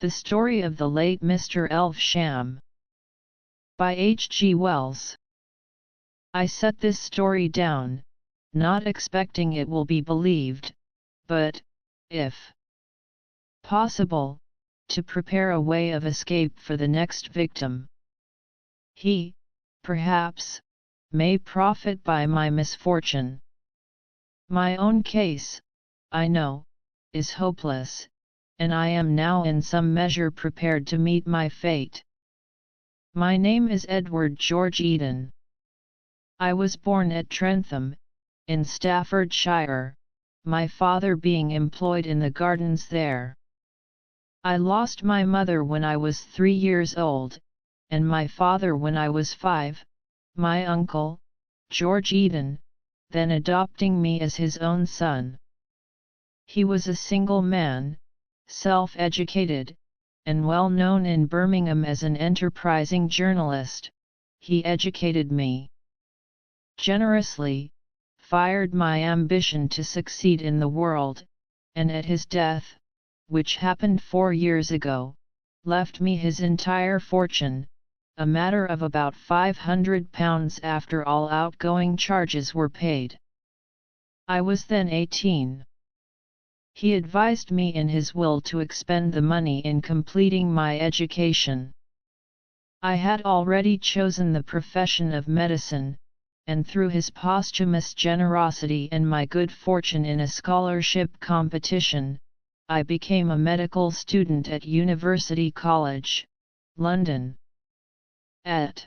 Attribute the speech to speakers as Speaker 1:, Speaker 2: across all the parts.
Speaker 1: The Story of the Late Mr. Elvesham, by H. G. Wells. I set this story down, not expecting it will be believed, but, if possible, to prepare a way of escape for the next victim. He, perhaps, may profit by my misfortune. My own case, I know, is hopeless, and I am now in some measure prepared to meet my fate. My name is Edward George Eden. I was born at Trentham, in Staffordshire, my father being employed in the gardens there. I lost my mother when I was 3 years old, and my father when I was 5, my uncle, George Eden, then adopting me as his own son. He was a single man, self-educated, and well known in Birmingham as an enterprising journalist. He educated me generously, fired my ambition to succeed in the world, and at his death, which happened 4 years ago, left me his entire fortune, a matter of about £500 after all outgoing charges were paid. I was then 18. He advised me in his will to expend the money in completing my education. I had already chosen the profession of medicine, and through his posthumous generosity and my good fortune in a scholarship competition, I became a medical student at University College, London. At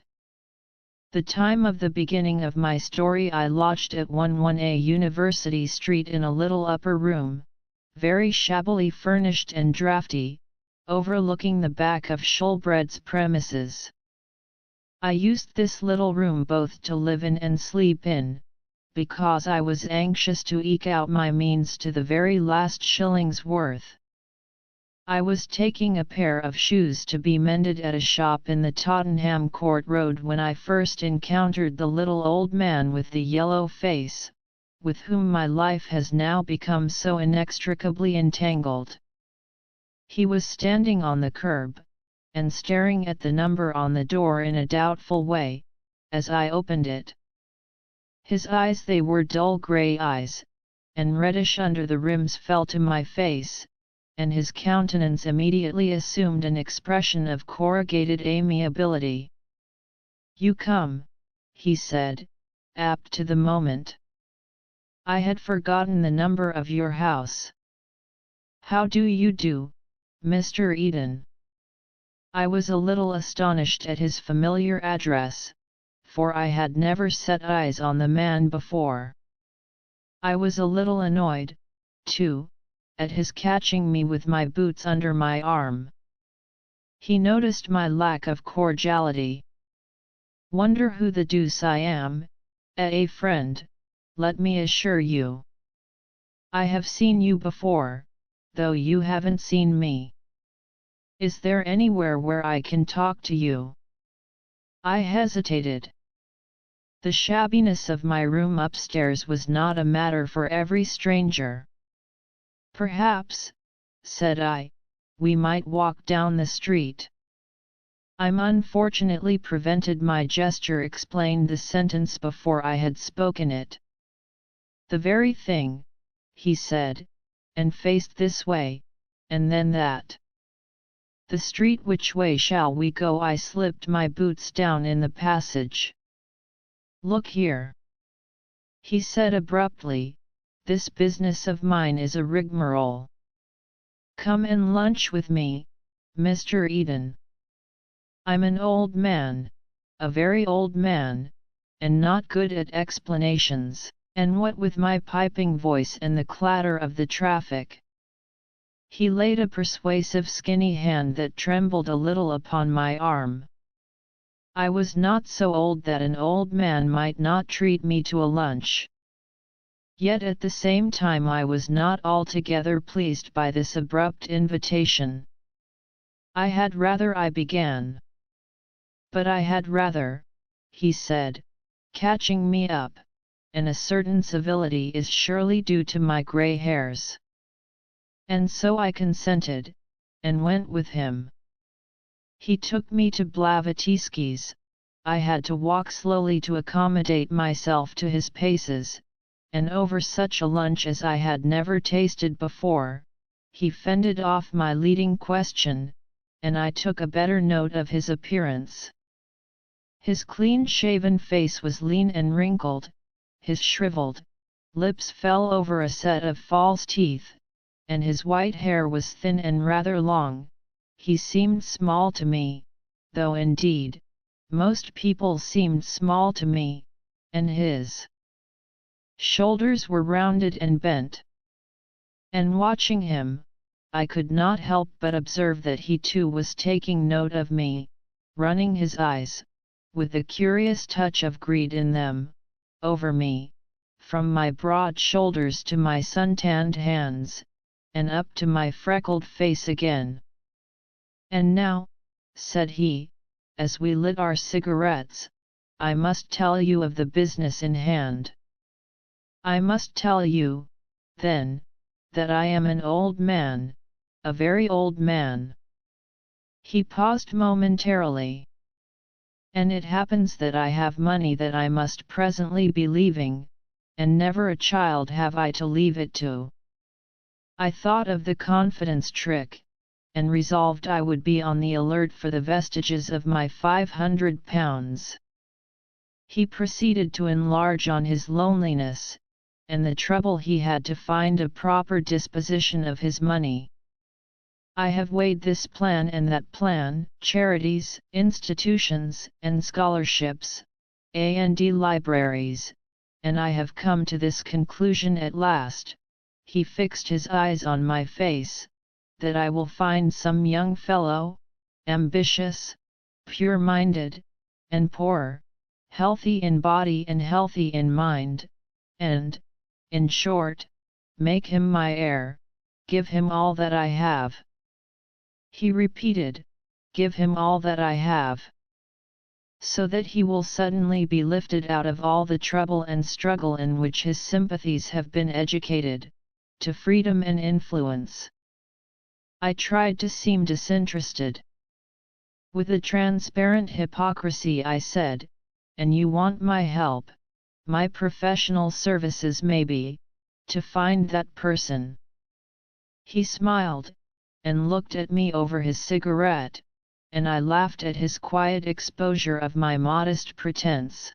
Speaker 1: the time of the beginning of my story I lodged at 11A University Street in a little upper room, very shabbily furnished and draughty, overlooking the back of Shoolbred's premises. I used this little room both to live in and sleep in, because I was anxious to eke out my means to the very last shilling's worth. I was taking a pair of shoes to be mended at a shop in the Tottenham Court Road when I first encountered the little old man with the yellow face, with whom my life has now become so inextricably entangled. He was standing on the curb, and staring at the number on the door in a doubtful way, as I opened it. His eyes, they were dull grey eyes, and reddish under the rims, fell to my face, and his countenance immediately assumed an expression of corrugated amiability. "You come," he said, apt to the moment. "I had forgotten the number of your house. How do you do, Mr. Eden?" I was a little astonished at his familiar address, for I had never set eyes on the man before. I was a little annoyed, too, at his catching me with my boots under my arm. He noticed my lack of cordiality. "Wonder who the deuce I am, friend, let me assure you. I have seen you before, though you haven't seen me. Is there anywhere where I can talk to you?" I hesitated. The shabbiness of my room upstairs was not a matter for every stranger. "Perhaps," said I, "we might walk down the street." "I'm unfortunately prevented." My gesture explained the sentence before I had spoken it. "The very thing," he said, and faced this way, and then that. "The street, which way shall we go?" I slipped my boots down in the passage. "Look here," he said abruptly, "this business of mine is a rigmarole. Come and lunch with me, Mr. Eden. I'm an old man, a very old man, and not good at explanations." And what with my piping voice and the clatter of the traffic, he laid a persuasive skinny hand that trembled a little upon my arm. I was not so old that an old man might not treat me to a lunch. Yet at the same time I was not altogether pleased by this abrupt invitation. "I had rather," I began. "But I had rather," he said, catching me up, "and a certain civility is surely due to my grey hairs." And so I consented, and went with him. He took me to Blavatsky's. I had to walk slowly to accommodate myself to his paces, and over such a lunch as I had never tasted before, he fended off my leading question, and I took a better note of his appearance. His clean-shaven face was lean and wrinkled, his shriveled lips fell over a set of false teeth, and his white hair was thin and rather long. He seemed small to me, though indeed, most people seemed small to me, and his shoulders were rounded and bent. And watching him, I could not help but observe that he too was taking note of me, running his eyes, with a curious touch of greed in them, over me, from my broad shoulders to my sun-tanned hands, and up to my freckled face again. "And now," said he, as we lit our cigarettes, "I must tell you of the business in hand. I must tell you, then, that I am an old man, a very old man." He paused momentarily. "And it happens that I have money that I must presently be leaving, and never a child have I to leave it to." I thought of the confidence trick, and resolved I would be on the alert for the vestiges of my £500. He proceeded to enlarge on his loneliness, and the trouble he had to find a proper disposition of his money. "I have weighed this plan and that plan, charities, institutions, and scholarships, and libraries, and I have come to this conclusion at last," he fixed his eyes on my face, "that I will find some young fellow, ambitious, pure-minded, and poor, healthy in body and healthy in mind, and, in short, make him my heir, give him all that I have." He repeated, "Give him all that I have." "So that he will suddenly be lifted out of all the trouble and struggle in which his sympathies have been educated, to freedom and influence." I tried to seem disinterested. With a transparent hypocrisy I said, "And you want my help, my professional services maybe, to find that person?" He smiled, and looked at me over his cigarette, and I laughed at his quiet exposure of my modest pretense.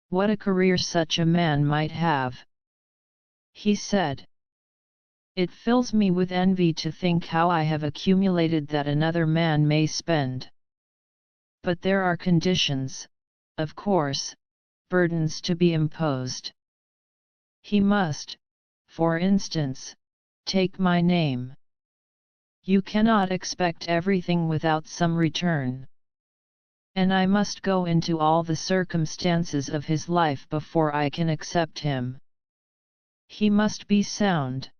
Speaker 1: "What a career such a man might have!" he said. "It fills me with envy to think how I have accumulated that another man may spend. But there are conditions, of course, burdens to be imposed. He must, for instance, take my name. You cannot expect everything without some return. And I must go into all the circumstances of his life before I can accept him. He must be sound.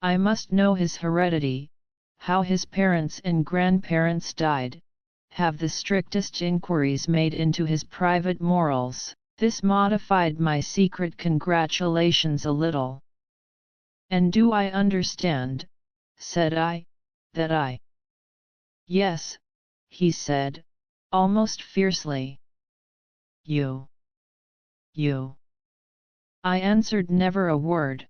Speaker 1: I must know his heredity, how his parents and grandparents died, have the strictest inquiries made into his private morals." This modified my secret congratulations a little. "And do I understand," said I, "that I—" "Yes," he said, almost fiercely. You. I answered never a word.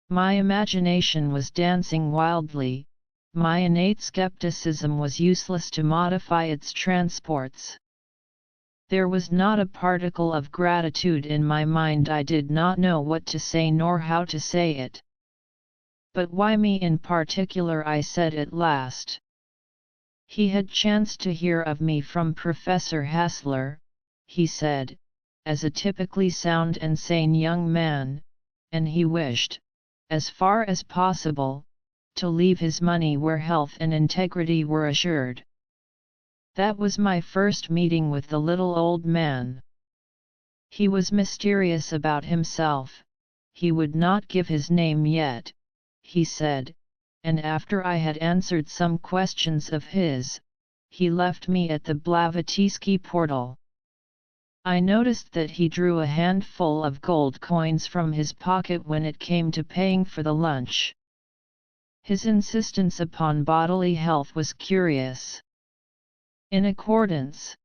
Speaker 1: My imagination was dancing wildly, my innate skepticism was useless to modify its transports. There was not a particle of gratitude in my mind. I did not know what to say nor how to say it. "But why me in particular?" I said at last. He had chanced to hear of me from Professor Hassler, he said, as a typically sound and sane young man, and he wished, as far as possible, to leave his money where health and integrity were assured. That was my first meeting with the little old man. He was mysterious about himself, he would not give his name yet, he said, and after I had answered some questions of his, he left me at the Blavatsky portal. I noticed that he drew a handful of gold coins from his pocket when it came to paying for the lunch. His insistence upon bodily health was curious. In accordance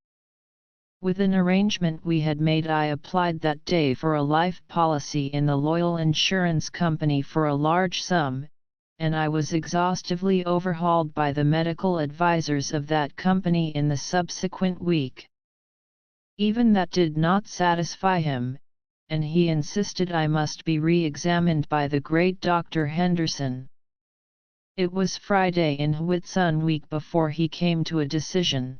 Speaker 1: with an arrangement we had made, I applied that day for a life policy in the Loyal Insurance Company for a large sum, and I was exhaustively overhauled by the medical advisors of that company in the subsequent week. Even that did not satisfy him, and he insisted I must be re-examined by the great Dr. Henderson. It was Friday in Whitsun week before he came to a decision.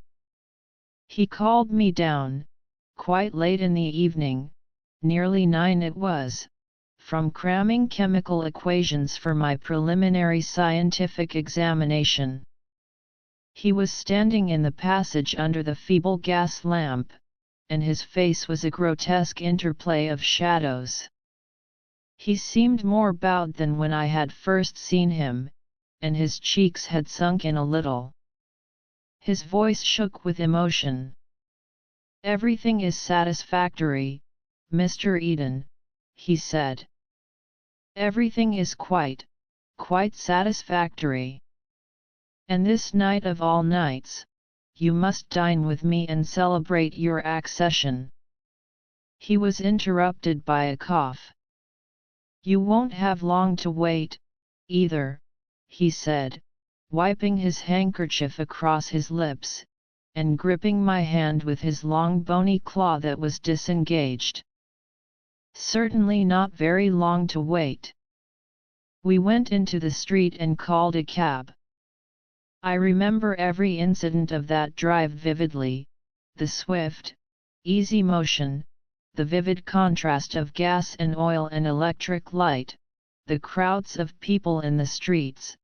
Speaker 1: He called me down, quite late in the evening, nearly 9 it was, from cramming chemical equations for my preliminary scientific examination. He was standing in the passage under the feeble gas lamp, and his face was a grotesque interplay of shadows. He seemed more bowed than when I had first seen him, and his cheeks had sunk in a little. His voice shook with emotion. "Everything is satisfactory, Mr. Eden," he said. "Everything is quite satisfactory. And this night of all nights, you must dine with me and celebrate your accession." He was interrupted by a cough. "You won't have long to wait, either," he said, wiping his handkerchief across his lips, and gripping my hand with his long bony claw that was disengaged. "Certainly not very long to wait." We went into the street and called a cab. I remember every incident of that drive vividly, the swift, easy motion, the vivid contrast of gas and oil and electric light, the crowds of people in the streets,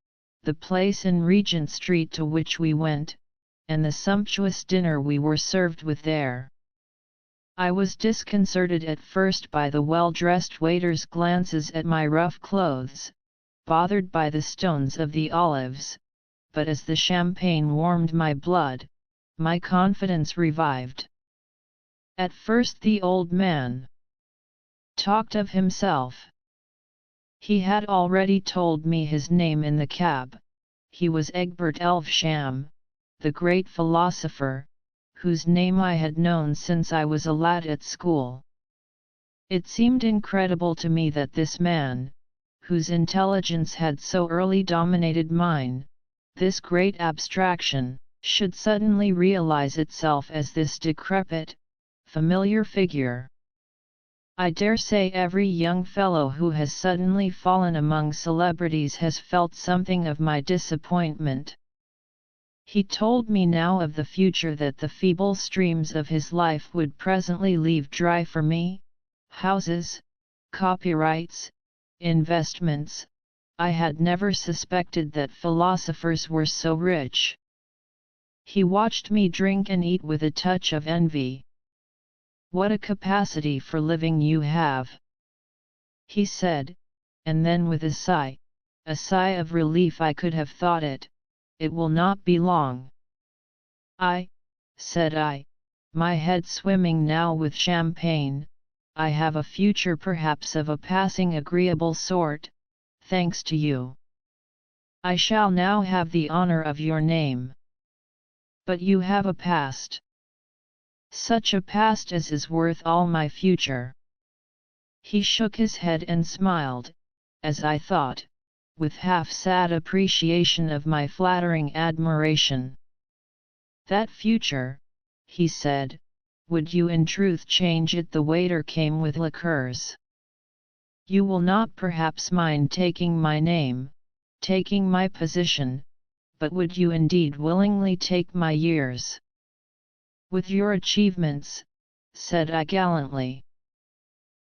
Speaker 1: the place in Regent Street to which we went, and the sumptuous dinner we were served with there. I was disconcerted at first by the well-dressed waiters' glances at my rough clothes, bothered by the stones of the olives, but as the champagne warmed my blood, my confidence revived. At first the old man talked of himself. He had already told me his name in the cab. He was Egbert Elvesham, the great philosopher, whose name I had known since I was a lad at school. It seemed incredible to me that this man, whose intelligence had so early dominated mine, this great abstraction, should suddenly realize itself as this decrepit, familiar figure. I dare say every young fellow who has suddenly fallen among celebrities has felt something of my disappointment. He told me now of the future that the feeble streams of his life would presently leave dry for me: houses, copyrights, investments. I had never suspected that philosophers were so rich. He watched me drink and eat with a touch of envy. "What a capacity for living you have," he said, and then with a sigh of relief, "I could have thought it. It will not be long." Said I, my head swimming now with champagne, "I have a future perhaps of a passing agreeable sort, thanks to you. I shall now have the honor of your name. But you have a past. Such a past as is worth all my future." He shook his head and smiled, as I thought, with half-sad appreciation of my flattering admiration. "That future," he said, "would you in truth change it?" The waiter came with liqueurs. "You will not perhaps mind taking my name, taking my position, but would you indeed willingly take my years?" "With your achievements," said I gallantly.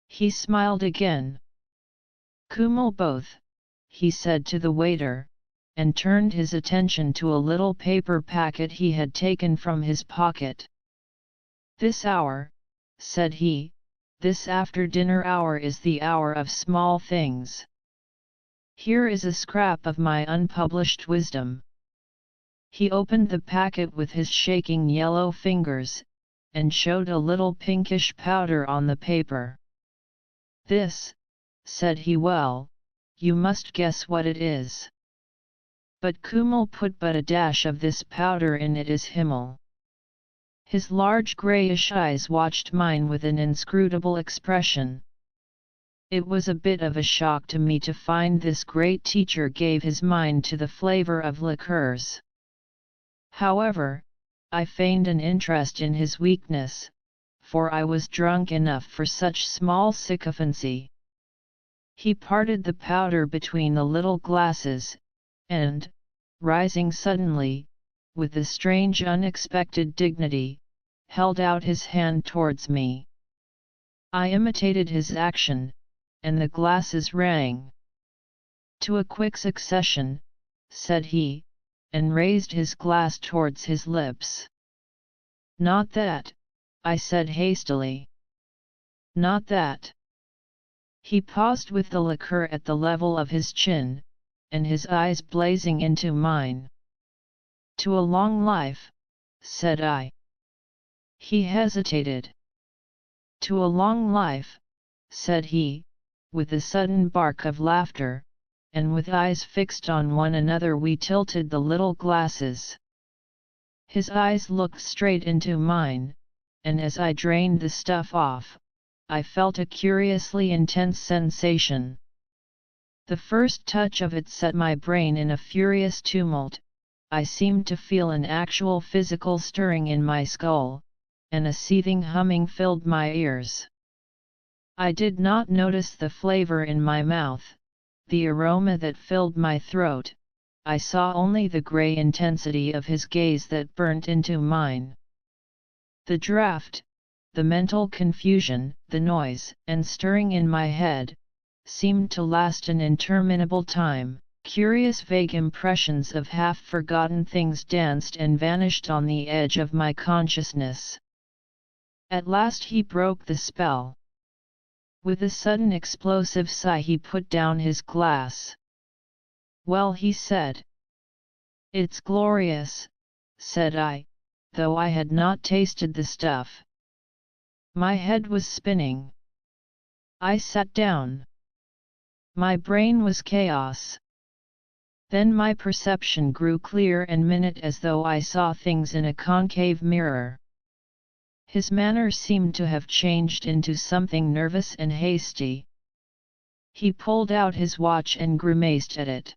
Speaker 1: He smiled again. "Kummel both," he said to the waiter, and turned his attention to a little paper packet he had taken from his pocket. "This hour," said he, "this after-dinner hour is the hour of small things. Here is a scrap of my unpublished wisdom." He opened the packet with his shaking yellow fingers, and showed a little pinkish powder on the paper. "This," said he, "well, you must guess what it is." but Kummel put but a dash of this powder in it as Himmel. His large greyish eyes watched mine with an inscrutable expression. It was a bit of a shock to me to find this great teacher gave his mind to the flavour of liqueurs. However, I feigned an interest in his weakness, for I was drunk enough for such small sycophancy. He parted the powder between the little glasses, and, rising suddenly, with a strange unexpected dignity, held out his hand towards me. I imitated his action, and the glasses rang. "To a quick succession," said he, and raised his glass towards his lips. "Not that," I said hastily. "Not that." He paused with the liqueur at the level of his chin, and his eyes blazing into mine. "To a long life," said I. He hesitated. "To a long life," said he, with a sudden bark of laughter, and with eyes fixed on one another we tilted the little glasses. His eyes looked straight into mine, and as I drained the stuff off, I felt a curiously intense sensation. The first touch of it set my brain in a furious tumult. I seemed to feel an actual physical stirring in my skull, and a seething humming filled my ears. I did not notice the flavour in my mouth, the aroma that filled my throat. I saw only the grey intensity of his gaze that burnt into mine. The draught, the mental confusion, the noise and stirring in my head, seemed to last an interminable time. Curious vague impressions of half-forgotten things danced and vanished on the edge of my consciousness. At last he broke the spell. With a sudden explosive sigh he put down his glass. "Well," he said. "It's glorious," said I, though I had not tasted the stuff. My head was spinning. I sat down. My brain was chaos. Then my perception grew clear and minute as though I saw things in a concave mirror. His manner seemed to have changed into something nervous and hasty. He pulled out his watch and grimaced at it.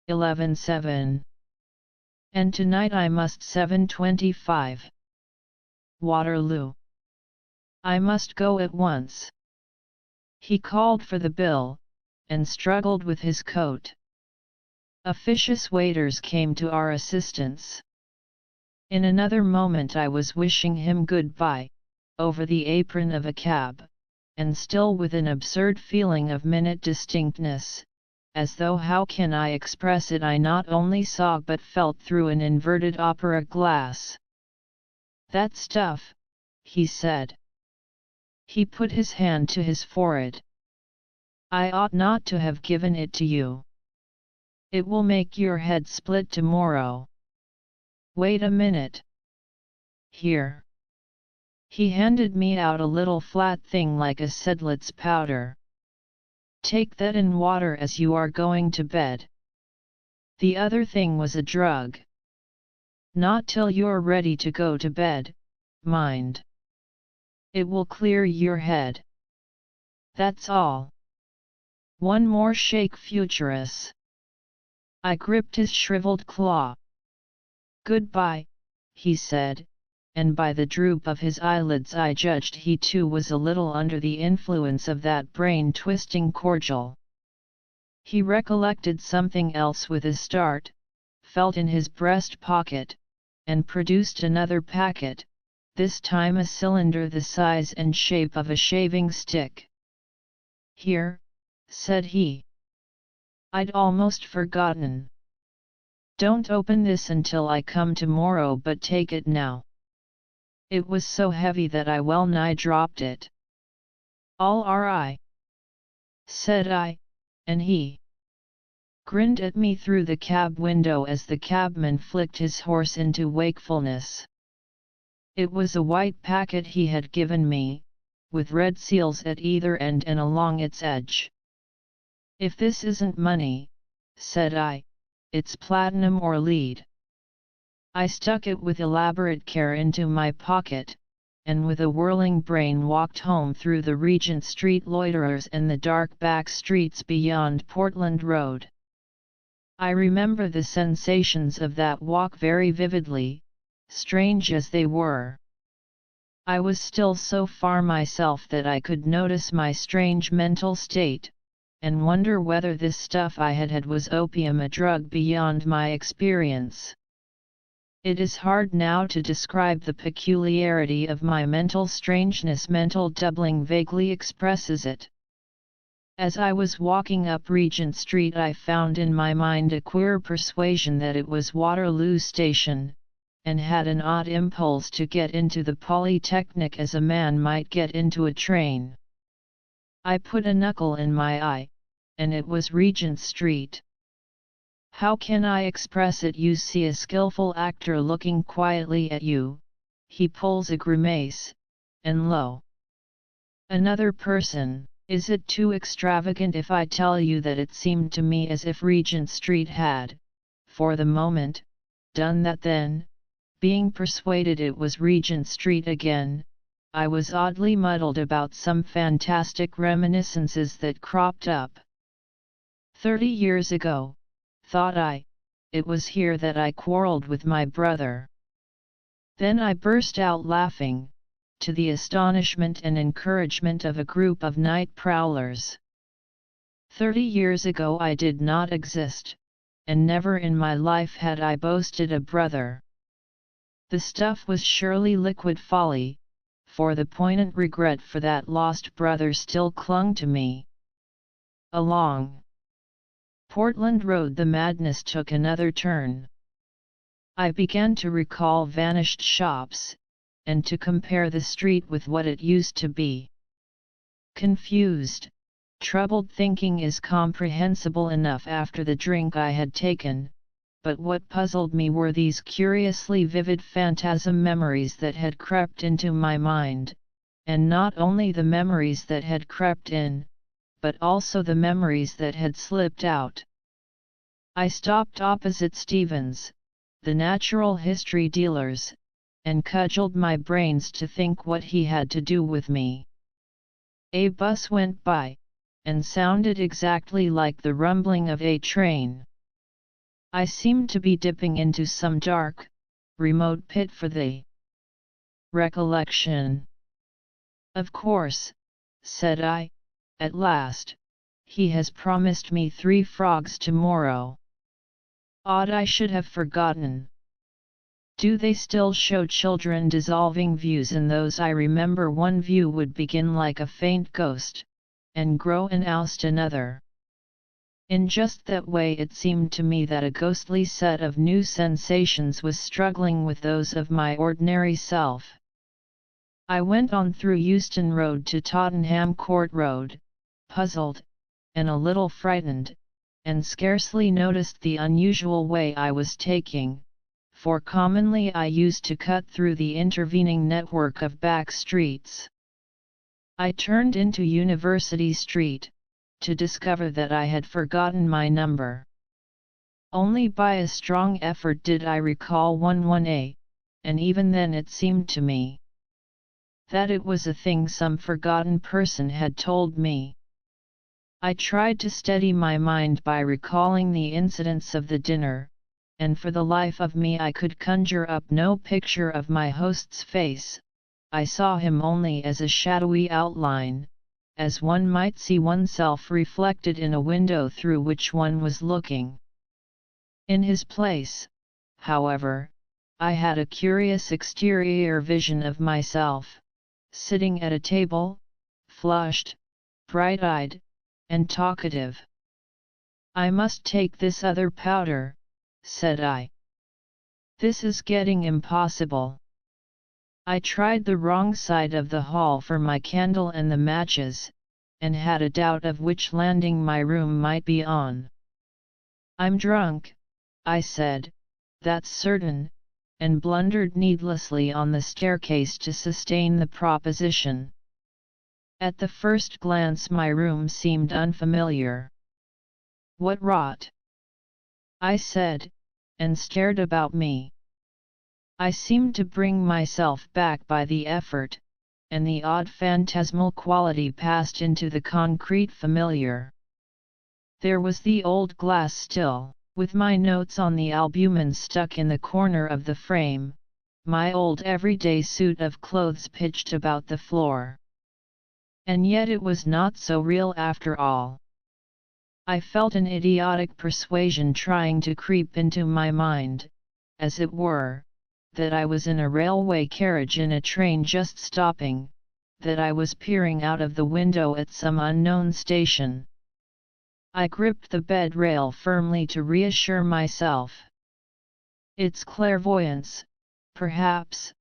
Speaker 1: 11:07. "And tonight I must 7:25. Waterloo. I must go at once." He called for the bill, and struggled with his coat. Officious waiters came to our assistance. In another moment I was wishing him good-bye, over the apron of a cab, and still with an absurd feeling of minute distinctness, as though how can I express it I not only saw but felt through an inverted opera glass. "That stuff," he said. He put his hand to his forehead. "I ought not to have given it to you. It will make your head split tomorrow. Wait a minute. Here." He handed me out a little flat thing like a Sedlitz powder. "Take that in water as you are going to bed. The other thing was a drug. Not till you're ready to go to bed, mind. It will clear your head. That's all. One more shake, Futurus." I gripped his shriveled claw. "Goodbye," he said, and by the droop of his eyelids I judged he too was a little under the influence of that brain-twisting cordial. He recollected something else with a start, felt in his breast pocket, and produced another packet, this time a cylinder the size and shape of a shaving stick. "Here," said he. "I'd almost forgotten. Don't open this until I come tomorrow, but take it now." It was so heavy that I well nigh dropped it. "All right," said I, and he grinned at me through the cab window as the cabman flicked his horse into wakefulness. It was a white packet he had given me, with red seals at either end and along its edge. "If this isn't money," said I, it's platinum or lead. I stuck it with elaborate care into my pocket, and with a whirling brain walked home through the Regent Street loiterers and the dark back streets beyond Portland Road. I remember the sensations of that walk very vividly, strange as they were. I was still so far myself that I could notice my strange mental state, and wonder whether this stuff I had had was opium, a drug beyond my experience. It is hard now to describe the peculiarity of my mental strangeness. Mental doubling vaguely expresses it. As I was walking up Regent Street, I found in my mind a queer persuasion that it was Waterloo Station, and had an odd impulse to get into the Polytechnic as a man might get into a train. I put a knuckle in my eye, and it was Regent Street. How can I express it? You see a skillful actor looking quietly at you, he pulls a grimace, and lo! Another person. Is it too extravagant if I tell you that it seemed to me as if Regent Street had, for the moment, done that then? Being persuaded it was Regent Street again, I was oddly muddled about some fantastic reminiscences that cropped up. 30 years ago, thought I, it was here that I quarrelled with my brother. Then I burst out laughing, to the astonishment and encouragement of a group of night prowlers. 30 years ago I did not exist, and never in my life had I boasted a brother. The stuff was surely liquid folly, for the poignant regret for that lost brother still clung to me. Along Portland Road the madness took another turn. I began to recall vanished shops, and to compare the street with what it used to be. Confused, troubled thinking is comprehensible enough after the drink I had taken, but what puzzled me were these curiously vivid phantasm memories that had crept into my mind, and not only the memories that had crept in, but also the memories that had slipped out. I stopped opposite Stevens, the natural history dealer's, and cudgelled my brains to think what he had to do with me. A bus went by, and sounded exactly like the rumbling of a train. I seemed to be dipping into some dark, remote pit for the recollection. Of course, said I, at last, he has promised me 3 frogs tomorrow. Odd I should have forgotten. Do they still show children dissolving views in those? I remember one view would begin like a faint ghost, and grow and oust another. In just that way it seemed to me that a ghostly set of new sensations was struggling with those of my ordinary self. I went on through Euston Road to Tottenham Court Road, puzzled, and a little frightened, and scarcely noticed the unusual way I was taking, for commonly I used to cut through the intervening network of back streets. I turned into University Street, to discover that I had forgotten my number. Only by a strong effort did I recall 11A, and even then it seemed to me that it was a thing some forgotten person had told me. I tried to steady my mind by recalling the incidents of the dinner, and for the life of me I could conjure up no picture of my host's face. I saw him only as a shadowy outline, as one might see oneself reflected in a window through which one was looking. In his place, however, I had a curious exterior vision of myself, sitting at a table, flushed, bright-eyed, and talkative. I must take this other powder, said I. This is getting impossible. I tried the wrong side of the hall for my candle and the matches, and had a doubt of which landing my room might be on. I'm drunk, I said, that's certain, and blundered needlessly on the staircase to sustain the proposition. At the first glance my room seemed unfamiliar. What rot! I said, and stared about me. I seemed to bring myself back by the effort, and the odd phantasmal quality passed into the concrete familiar. There was the old glass still, with my notes on the albumen stuck in the corner of the frame, my old everyday suit of clothes pitched about the floor. And yet it was not so real after all. I felt an idiotic persuasion trying to creep into my mind, as it were, that I was in a railway carriage in a train just stopping, that I was peering out of the window at some unknown station. I gripped the bed rail firmly to reassure myself. It's clairvoyance, perhaps,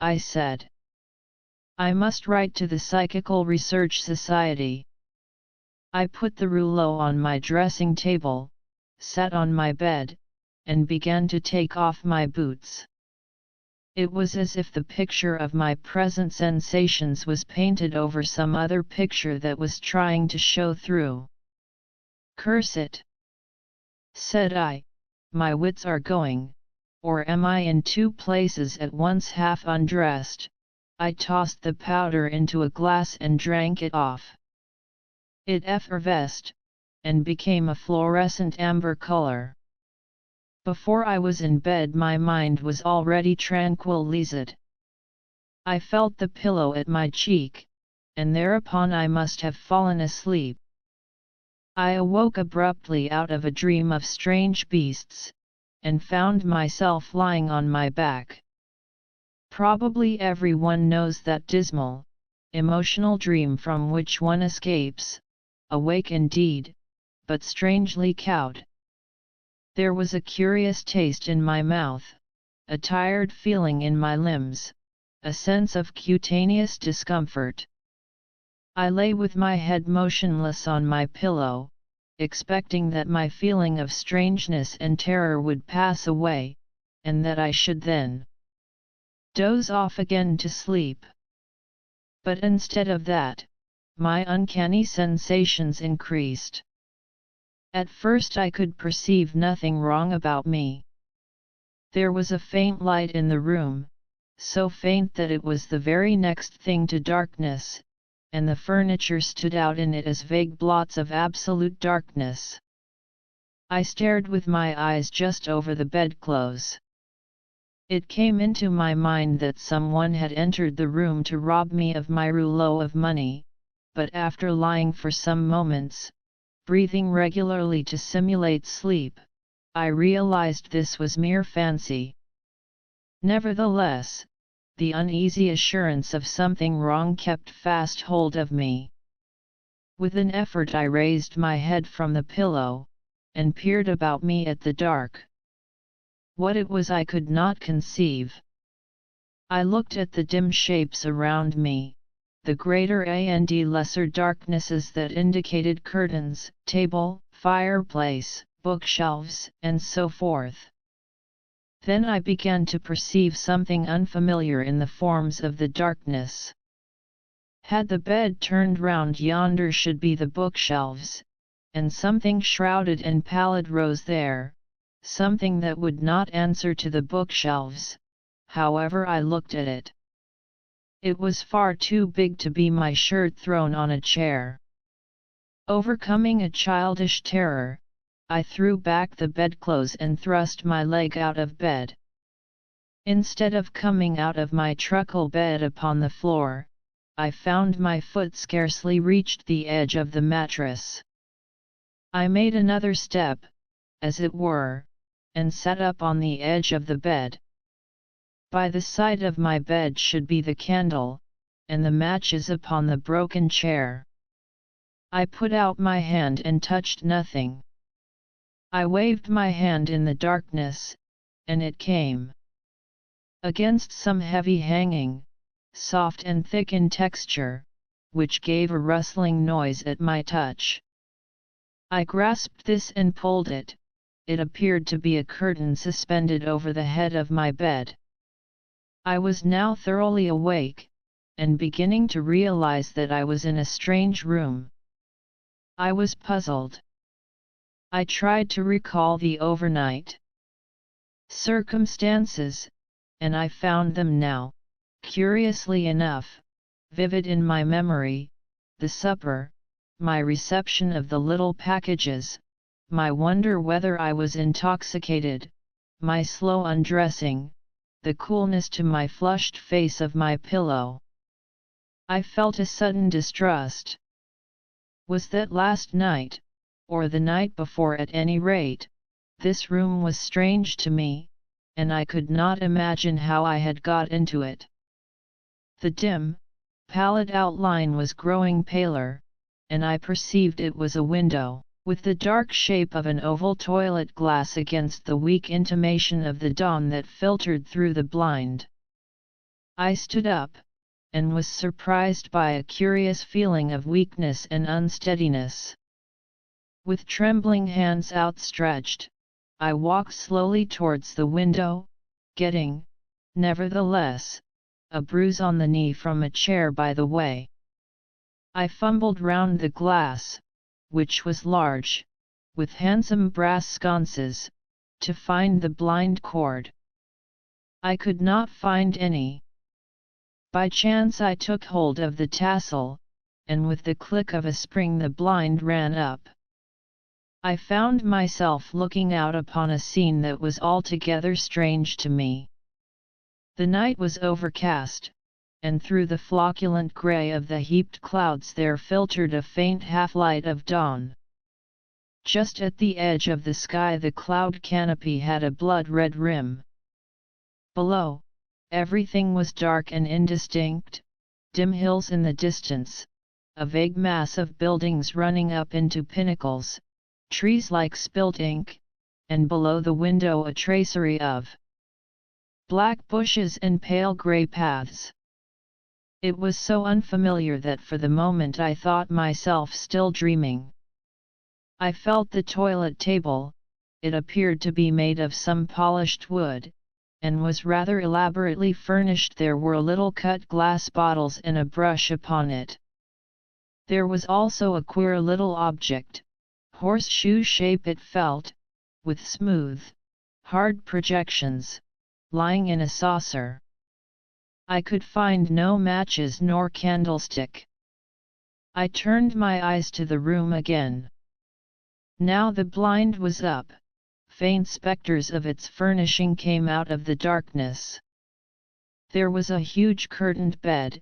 Speaker 1: I said. I must write to the Psychical Research Society. I put the rouleau on my dressing table, sat on my bed, and began to take off my boots. It was as if the picture of my present sensations was painted over some other picture that was trying to show through. Curse it! Said I, my wits are going, or am I in two places at once? Half undressed, I tossed the powder into a glass and drank it off. It effervesced, and became a fluorescent amber color. Before I was in bed my mind was already tranquilized. I felt the pillow at my cheek, and thereupon I must have fallen asleep. I awoke abruptly out of a dream of strange beasts, and found myself lying on my back. Probably everyone knows that dismal, emotional dream from which one escapes, awake indeed, but strangely cowed. There was a curious taste in my mouth, a tired feeling in my limbs, a sense of cutaneous discomfort. I lay with my head motionless on my pillow, expecting that my feeling of strangeness and terror would pass away, and that I should then doze off again to sleep. But instead of that, my uncanny sensations increased. At first I could perceive nothing wrong about me. There was a faint light in the room, so faint that it was the very next thing to darkness, and the furniture stood out in it as vague blots of absolute darkness. I stared with my eyes just over the bedclothes. It came into my mind that someone had entered the room to rob me of my rouleau of money, but after lying for some moments, breathing regularly to simulate sleep, I realized this was mere fancy. Nevertheless, the uneasy assurance of something wrong kept fast hold of me. With an effort I raised my head from the pillow, and peered about me at the dark. What it was I could not conceive. I looked at the dim shapes around me, the greater and lesser darknesses that indicated curtains, table, fireplace, bookshelves, and so forth. Then I began to perceive something unfamiliar in the forms of the darkness. Had the bed turned round, yonder should be the bookshelves, and something shrouded and pallid rose there, something that would not answer to the bookshelves, however I looked at it. It was far too big to be my shirt thrown on a chair. Overcoming a childish terror, I threw back the bedclothes and thrust my leg out of bed. Instead of coming out of my truckle bed upon the floor, I found my foot scarcely reached the edge of the mattress. I made another step, as it were, and sat up on the edge of the bed. By the side of my bed should be the candle, and the matches upon the broken chair. I put out my hand and touched nothing. I waved my hand in the darkness, and it came against some heavy hanging, soft and thick in texture, which gave a rustling noise at my touch. I grasped this and pulled it. It appeared to be a curtain suspended over the head of my bed. I was now thoroughly awake, and beginning to realize that I was in a strange room. I was puzzled. I tried to recall the overnight circumstances, and I found them now, curiously enough, vivid in my memory: the supper, my reception of the little packages, my wonder whether I was intoxicated, my slow undressing, the coolness to my flushed face of my pillow. I felt a sudden distrust. Was that last night, or the night before? At any rate, this room was strange to me, and I could not imagine how I had got into it. The dim, pallid outline was growing paler, and I perceived it was a window, with the dark shape of an oval toilet glass against the weak intimation of the dawn that filtered through the blind. I stood up, and was surprised by a curious feeling of weakness and unsteadiness. With trembling hands outstretched, I walked slowly towards the window, getting, nevertheless, a bruise on the knee from a chair by the way. I fumbled round the glass, which was large, with handsome brass sconces, to find the blind cord. I could not find any. By chance I took hold of the tassel, and with the click of a spring the blind ran up. I found myself looking out upon a scene that was altogether strange to me. The night was overcast, and through the flocculent grey of the heaped clouds there filtered a faint half-light of dawn. Just at the edge of the sky the cloud canopy had a blood-red rim. Below, everything was dark and indistinct: dim hills in the distance, a vague mass of buildings running up into pinnacles, trees like spilt ink, and below the window a tracery of black bushes and pale grey paths. It was so unfamiliar that for the moment I thought myself still dreaming. I felt the toilet table; it appeared to be made of some polished wood, and was rather elaborately furnished. There were little cut glass bottles and a brush upon it. There was also a queer little object, horseshoe shape it felt, with smooth, hard projections, lying in a saucer. I could find no matches nor candlestick. I turned my eyes to the room again. Now the blind was up. Faint spectres of its furnishing came out of the darkness. There was a huge curtained bed,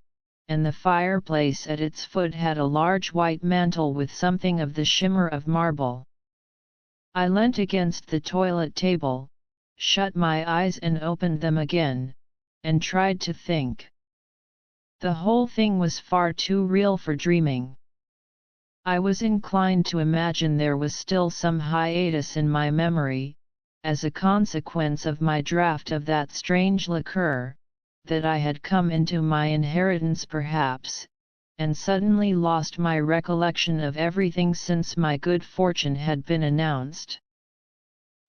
Speaker 1: and the fireplace at its foot had a large white mantle with something of the shimmer of marble. I leant against the toilet table, shut my eyes and opened them again, and tried to think. The whole thing was far too real for dreaming. I was inclined to imagine there was still some hiatus in my memory, as a consequence of my draught of that strange liqueur, that I had come into my inheritance perhaps, and suddenly lost my recollection of everything since my good fortune had been announced.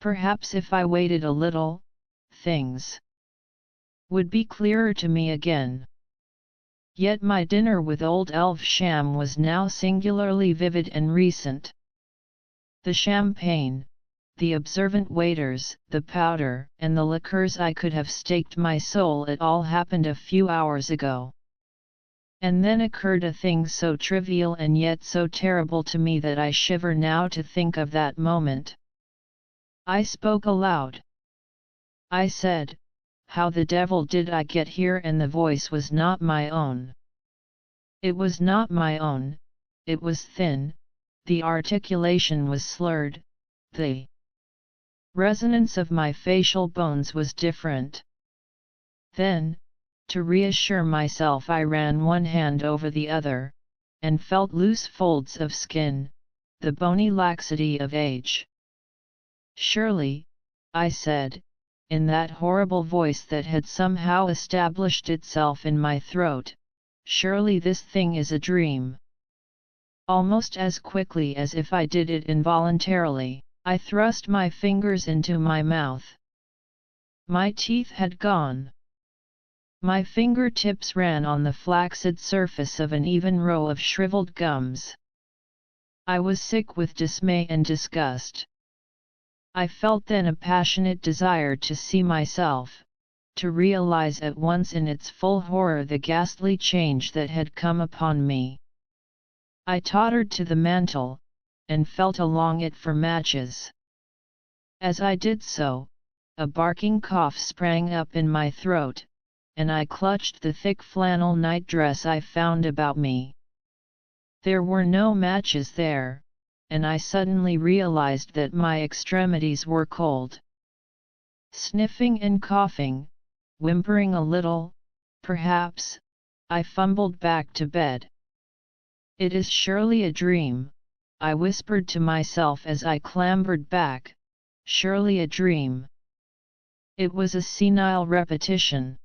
Speaker 1: Perhaps if I waited a little, things would be clearer to me again. Yet my dinner with old Elvesham was now singularly vivid and recent. The champagne, the observant waiters, the powder, and the liqueurs, I could have staked my soul it all happened a few hours ago. And then occurred a thing so trivial and yet so terrible to me that I shiver now to think of that moment. I spoke aloud. I said, "How the devil did I get here?" And the voice was not my own. It was not my own, it was thin, the articulation was slurred, the resonance of my facial bones was different. Then, to reassure myself, I ran one hand over the other, and felt loose folds of skin, the bony laxity of age. "Surely," I said, in that horrible voice that had somehow established itself in my throat, "surely this thing is a dream." Almost as quickly as if I did it involuntarily, I thrust my fingers into my mouth. My teeth had gone. My fingertips ran on the flaccid surface of an even row of shriveled gums. I was sick with dismay and disgust. I felt then a passionate desire to see myself, to realize at once in its full horror the ghastly change that had come upon me. I tottered to the mantel, and felt along it for matches. As I did so, a barking cough sprang up in my throat, and I clutched the thick flannel nightdress I found about me. There were no matches there, and I suddenly realized that my extremities were cold. Sniffing and coughing, whimpering a little, perhaps, I fumbled back to bed. "It is surely a dream," I whispered to myself as I clambered back, "surely a dream." It was a senile repetition.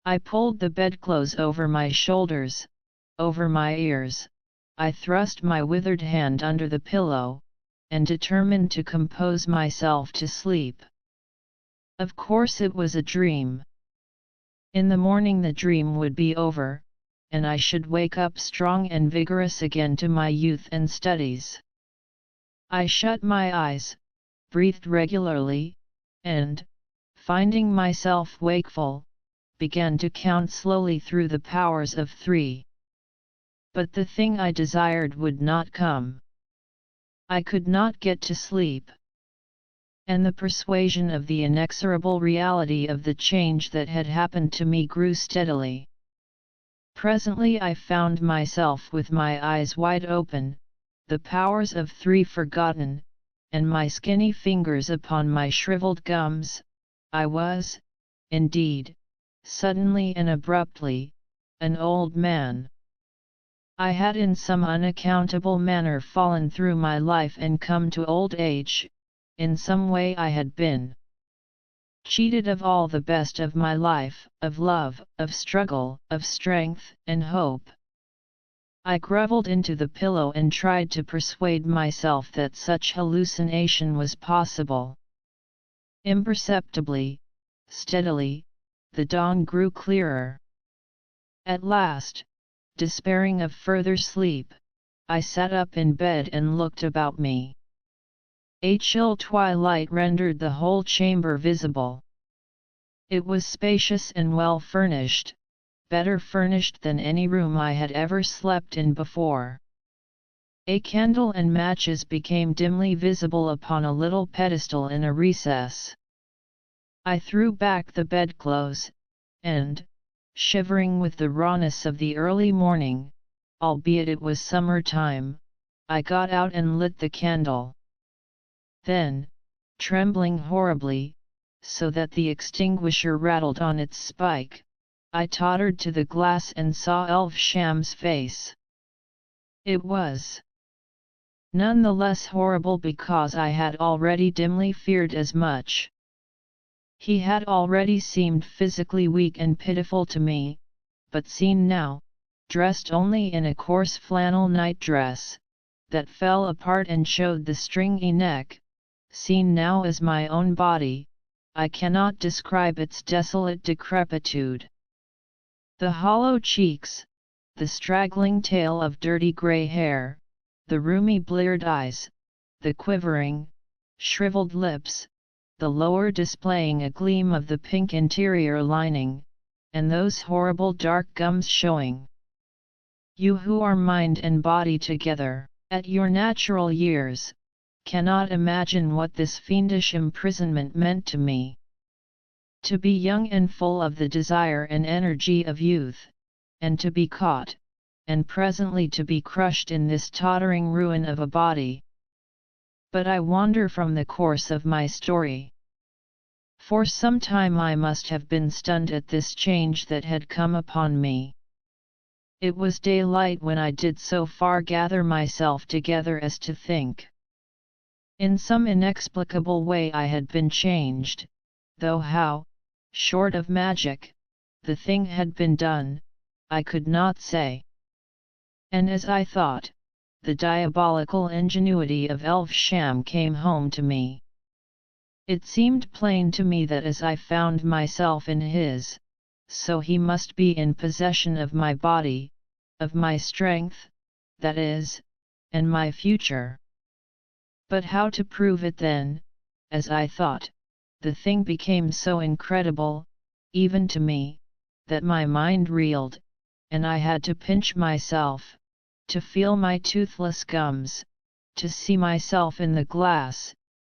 Speaker 1: I pulled the bedclothes over my shoulders, over my ears. I thrust my withered hand under the pillow, and determined to compose myself to sleep. Of course it was a dream. In the morning the dream would be over, and I should wake up strong and vigorous again to my youth and studies. I shut my eyes, breathed regularly, and, finding myself wakeful, began to count slowly through the powers of 3. But the thing I desired would not come. I could not get to sleep. And the persuasion of the inexorable reality of the change that had happened to me grew steadily. Presently I found myself with my eyes wide open, the powers of 3 forgotten, and my skinny fingers upon my shriveled gums. I was, indeed, suddenly and abruptly, an old man. I had in some unaccountable manner fallen through my life and come to old age. In some way I had been cheated of all the best of my life, of love, of struggle, of strength and hope. I grovelled into the pillow and tried to persuade myself that such hallucination was possible. Imperceptibly, steadily, the dawn grew clearer. At last, despairing of further sleep, I sat up in bed and looked about me. A chill twilight rendered the whole chamber visible. It was spacious and well furnished, better furnished than any room I had ever slept in before. A candle and matches became dimly visible upon a little pedestal in a recess. I threw back the bedclothes, and, shivering with the rawness of the early morning, albeit it was summer time, I got out and lit the candle. Then, trembling horribly, so that the extinguisher rattled on its spike, I tottered to the glass and saw Elvesham's face. It was none the less horrible because I had already dimly feared as much. He had already seemed physically weak and pitiful to me, but seen now, dressed only in a coarse flannel nightdress, that fell apart and showed the stringy neck, seen now as my own body, I cannot describe its desolate decrepitude. The hollow cheeks, the straggling tail of dirty grey hair, the rheumy bleared eyes, the quivering, shriveled lips, the lower displaying a gleam of the pink interior lining, and those horrible dark gums showing. You who are mind and body together, at your natural years, cannot imagine what this fiendish imprisonment meant to me. To be young and full of the desire and energy of youth, and to be caught, and presently to be crushed in this tottering ruin of a body. But I wander from the course of my story. For some time I must have been stunned at this change that had come upon me. It was daylight when I did so far gather myself together as to think. In some inexplicable way I had been changed, though how, short of magic, the thing had been done, I could not say. And as I thought, the diabolical ingenuity of Elvesham came home to me. It seemed plain to me that as I found myself in his, so he must be in possession of my body, of my strength, that is, and my future. But how to prove it then, as I thought, the thing became so incredible, even to me, that my mind reeled, and I had to pinch myself, to feel my toothless gums, to see myself in the glass,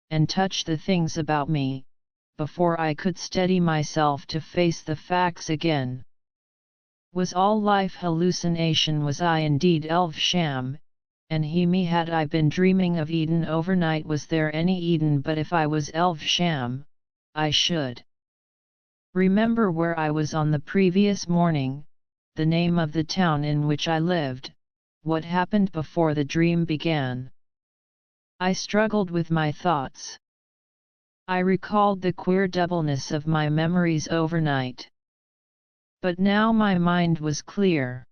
Speaker 1: and touch the things about me, before I could steady myself to face the facts again. Was all life hallucination? Was I indeed Elvesham, and he me? Had I been dreaming of Eden overnight? Was there any Eden? But if I was Elvesham, I should remember where I was on the previous morning, the name of the town in which I lived, what happened before the dream began. I struggled with my thoughts. I recalled the queer doubleness of my memories overnight. But now my mind was clear.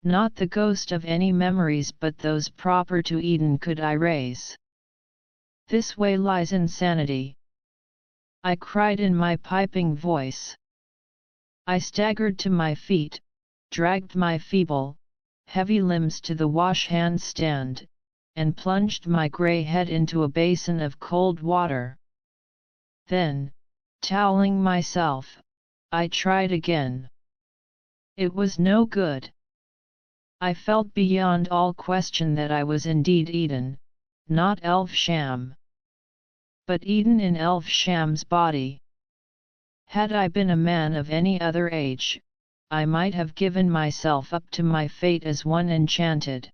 Speaker 1: Not the ghost of any memories but those proper to Eden could I raise. This way lies insanity, I cried in my piping voice. I staggered to my feet, dragged my feeble, heavy limbs to the wash-hand stand, and plunged my grey head into a basin of cold water. Then, toweling myself, I tried again. It was no good. I felt beyond all question that I was indeed Eden, not Elvesham. But Eden in Elvesham's body. Had I been a man of any other age, I might have given myself up to my fate as one enchanted.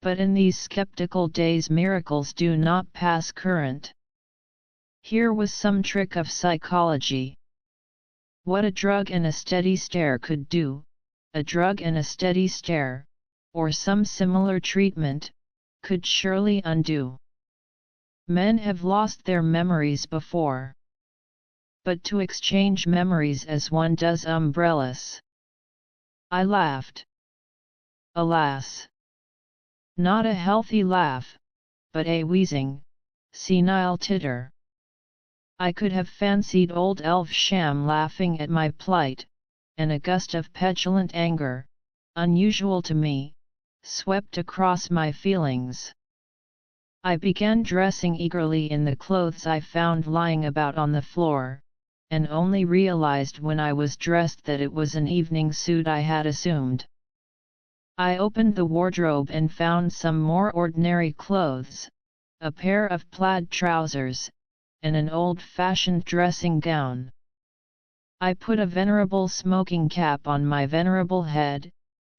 Speaker 1: But in these skeptical days miracles do not pass current. Here was some trick of psychology. What a drug and a steady stare could do, a drug and a steady stare, or some similar treatment, could surely undo. Men have lost their memories before. But to exchange memories as one does umbrellas. I laughed. Alas! Not a healthy laugh, but a wheezing, senile titter. I could have fancied old Elvesham laughing at my plight, and a gust of petulant anger, unusual to me, swept across my feelings. I began dressing eagerly in the clothes I found lying about on the floor, and only realized when I was dressed that it was an evening suit I had assumed. I opened the wardrobe and found some more ordinary clothes, a pair of plaid trousers, and an old-fashioned dressing gown. I put a venerable smoking cap on my venerable head,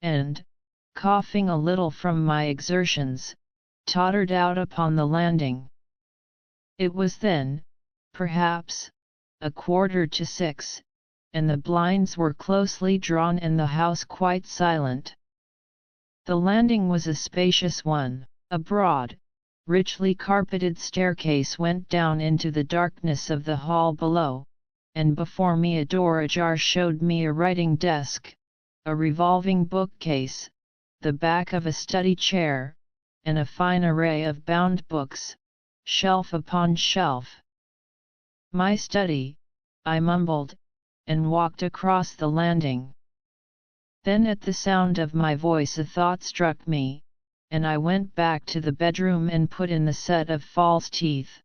Speaker 1: and, coughing a little from my exertions, tottered out upon the landing. It was then, perhaps, 6:15, and the blinds were closely drawn and the house quite silent. The landing was a spacious one. A broad, richly carpeted staircase went down into the darkness of the hall below, and before me a door ajar showed me a writing desk, a revolving bookcase, the back of a study chair, and a fine array of bound books, shelf upon shelf. My study, I mumbled, and walked across the landing. Then at the sound of my voice a thought struck me, and I went back to the bedroom and put in the set of false teeth.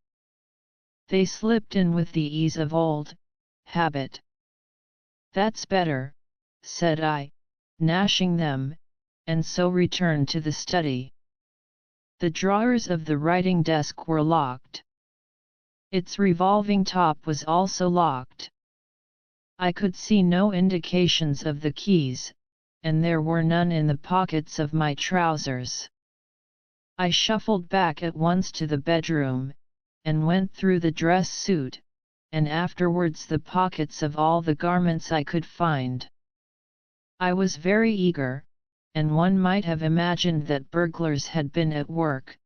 Speaker 1: They slipped in with the ease of old habit. "That's better," said I, gnashing them, and so returned to the study. The drawers of the writing desk were locked. Its revolving top was also locked. I could see no indications of the keys, and there were none in the pockets of my trousers. I shuffled back at once to the bedroom, and went through the dress suit, and afterwards the pockets of all the garments I could find. I was very eager, and one might have imagined that burglars had been at work,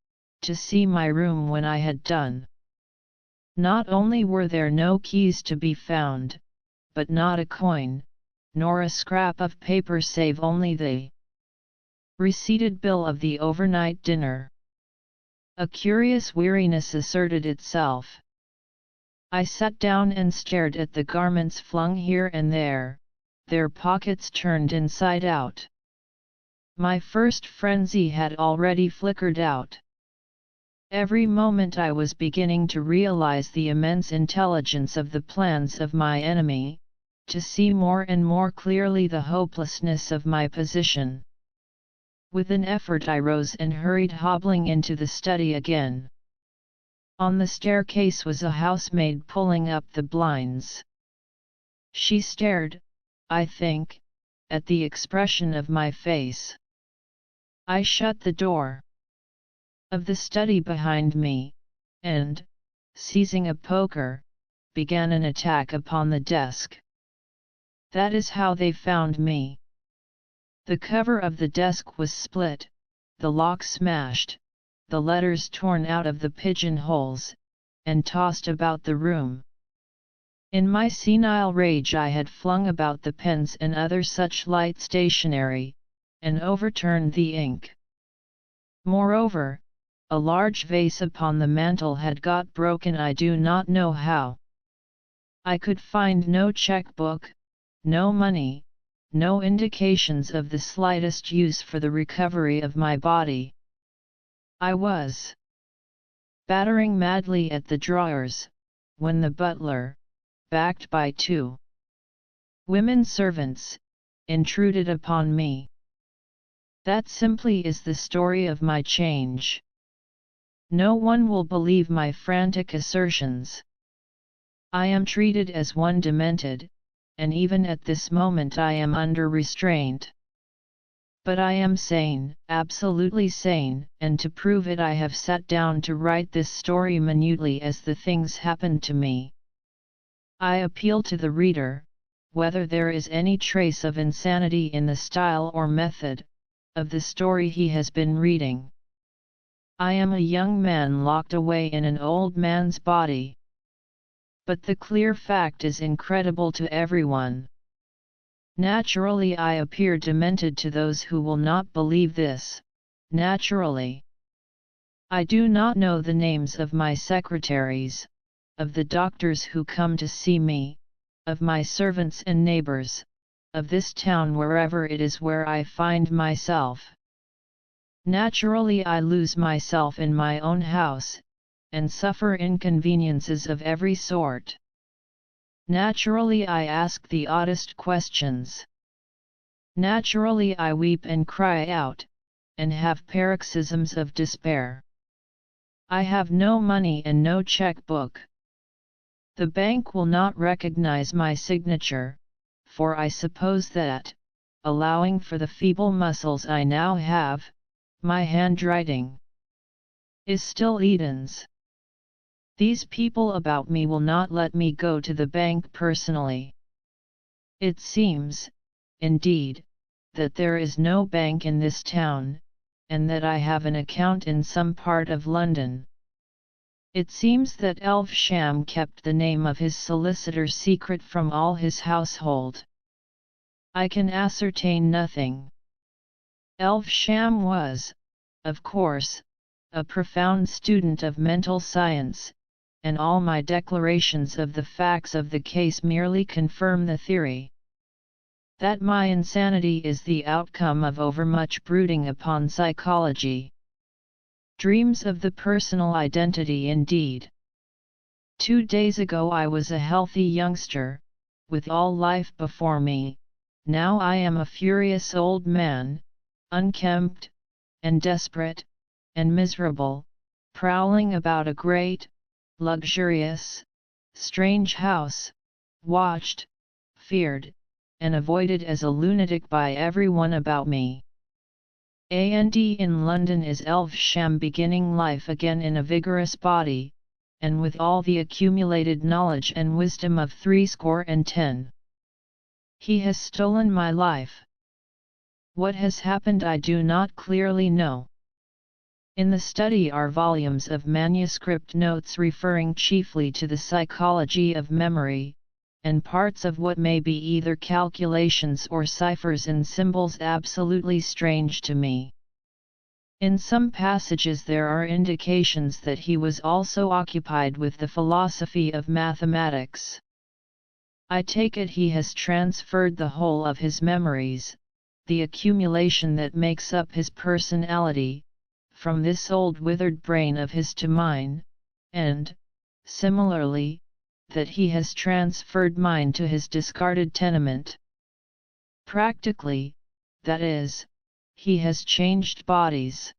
Speaker 1: to see my room when I had done. Not only were there no keys to be found, but not a coin, nor a scrap of paper save only the receipted bill of the overnight dinner. A curious weariness asserted itself. I sat down and stared at the garments flung here and there, their pockets turned inside out. My first frenzy had already flickered out. Every moment I was beginning to realize the immense intelligence of the plans of my enemy, to see more and more clearly the hopelessness of my position. With an effort I rose and hurried hobbling into the study again. On the staircase was a housemaid pulling up the blinds. She stared, I think, at the expression of my face. I shut the door of the study behind me, and, seizing a poker, began an attack upon the desk. That is how they found me. The cover of the desk was split, the lock smashed, the letters torn out of the pigeonholes, and tossed about the room. In my senile rage I had flung about the pens and other such light stationery, and overturned the ink. Moreover, a large vase upon the mantel had got broken, I do not know how. I could find no checkbook, no money, no indications of the slightest use for the recovery of my body. I was battering madly at the drawers, when the butler, backed by 2 women servants, intruded upon me. That simply is the story of my change. No one will believe my frantic assertions. I am treated as one demented, and even at this moment I am under restraint. But I am sane, absolutely sane, and to prove it I have sat down to write this story minutely as the things happened to me. I appeal to the reader, whether there is any trace of insanity in the style or method of the story he has been reading. I am a young man locked away in an old man's body. But the clear fact is incredible to everyone. Naturally I appear demented to those who will not believe this, naturally. I do not know the names of my secretaries, of the doctors who come to see me, of my servants and neighbors, of this town wherever it is where I find myself. Naturally I lose myself in my own house, and suffer inconveniences of every sort. Naturally I ask the oddest questions. Naturally I weep and cry out, and have paroxysms of despair. I have no money and no checkbook. The bank will not recognize my signature, for I suppose that, allowing for the feeble muscles I now have, my handwriting is still Eden's. These people about me will not let me go to the bank personally. It seems, indeed, that there is no bank in this town, and that I have an account in some part of London. It seems that Elvesham kept the name of his solicitor secret from all his household. I can ascertain nothing. Elvesham was, of course, a profound student of mental science, and all my declarations of the facts of the case merely confirm the theory that my insanity is the outcome of overmuch brooding upon psychology. Dreams of the personal identity indeed. 2 days ago I was a healthy youngster, with all life before me. Now I am a furious old man, unkempt, and desperate, and miserable, prowling about a great, luxurious, strange house, watched, feared, and avoided as a lunatic by everyone about me. And in London is Elvesham beginning life again in a vigorous body, and with all the accumulated knowledge and wisdom of 70. He has stolen my life. What has happened I do not clearly know. In the study are volumes of manuscript notes referring chiefly to the psychology of memory, and parts of what may be either calculations or ciphers and symbols absolutely strange to me. In some passages there are indications that he was also occupied with the philosophy of mathematics. I take it he has transferred the whole of his memories, the accumulation that makes up his personality, from this old withered brain of his to mine, and, similarly, that he has transferred mine to his discarded tenement. Practically, that is, he has changed bodies.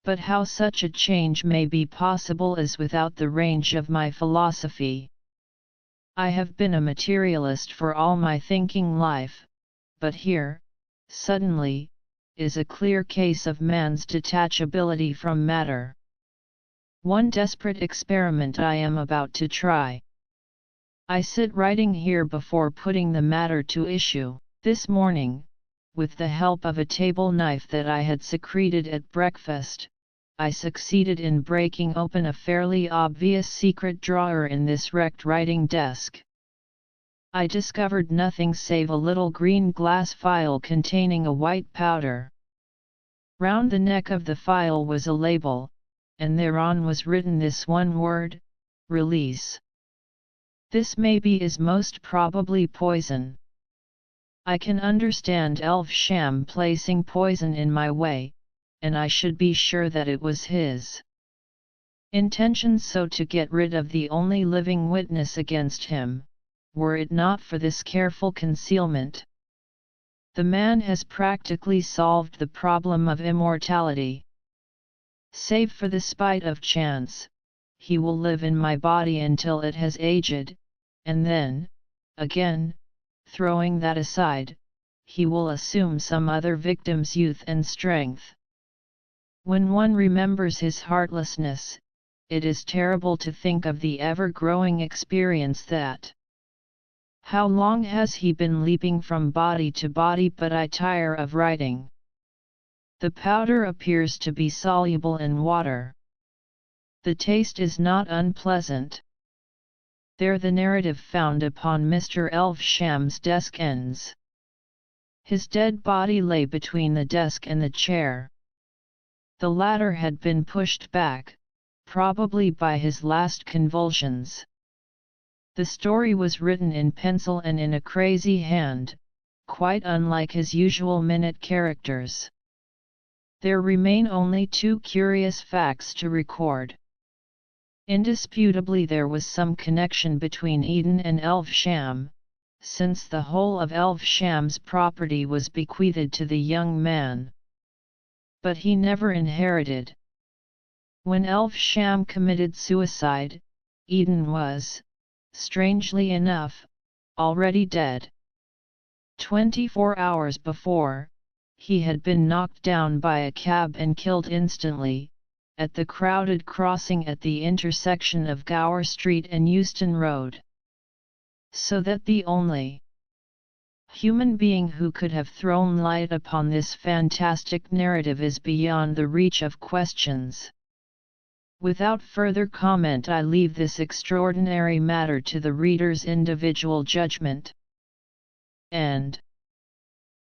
Speaker 1: But how such a change may be possible is without the range of my philosophy. I have been a materialist for all my thinking life, but here, suddenly, is a clear case of man's detachability from matter. One desperate experiment I am about to try. I sit writing here before putting the matter to issue. This morning, with the help of a table knife that I had secreted at breakfast, I succeeded in breaking open a fairly obvious secret drawer in this wrecked writing desk. I discovered nothing save a little green glass phial containing a white powder. Round the neck of the phial was a label, and thereon was written this one word: release. This maybe is most probably poison. I can understand Elvesham placing poison in my way, and I should be sure that it was his intention so to get rid of the only living witness against him, were it not for this careful concealment. The man has practically solved the problem of immortality. Save for the spite of chance, he will live in my body until it has aged, and then, again, throwing that aside, he will assume some other victim's youth and strength. When one remembers his heartlessness, it is terrible to think of the ever-growing experience that. How long has he been leaping from body to body, but I tire of writing. The powder appears to be soluble in water. The taste is not unpleasant. There the narrative found upon Mr. Elvesham's desk ends. His dead body lay between the desk and the chair. The latter had been pushed back, probably by his last convulsions. The story was written in pencil and in a crazy hand, quite unlike his usual minute characters. There remain only two curious facts to record. Indisputably there was some connection between Eden and Elvesham, since the whole of Elvesham's property was bequeathed to the young man. But he never inherited. When Elvesham committed suicide, Eden was, strangely enough, already dead. 24 hours before, he had been knocked down by a cab and killed instantly, at the crowded crossing at the intersection of Gower Street and Euston Road. So that the only human being who could have thrown light upon this fantastic narrative is beyond the reach of questions. Without further comment, I leave this extraordinary matter to the reader's individual judgment. And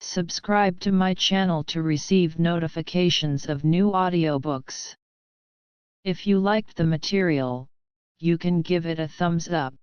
Speaker 1: subscribe to my channel to receive notifications of new audiobooks. If you liked the material, you can give it a thumbs up.